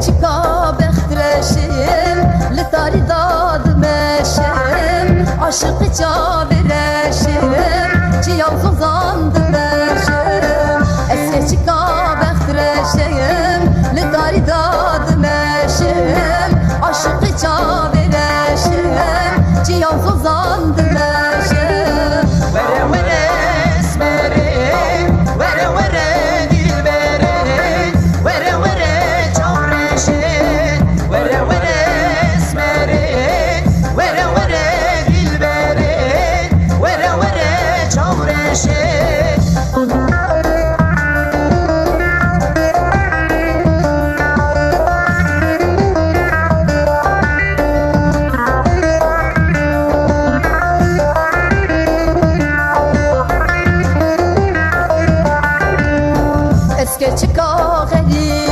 Çıka bektireşim, litari dadı meşim, aşıkı çavireşim, ciyan zozandı meşim. Eske çıka bektireşim, litari dadı meşim, aşıkı çavireşim, ciyan zozandı meşim. Vere vere esmeri, vere vere dilberi, vere vere vere vere esmeri, vere vere dilberi, vere vere çavreşi. Eske çıka geri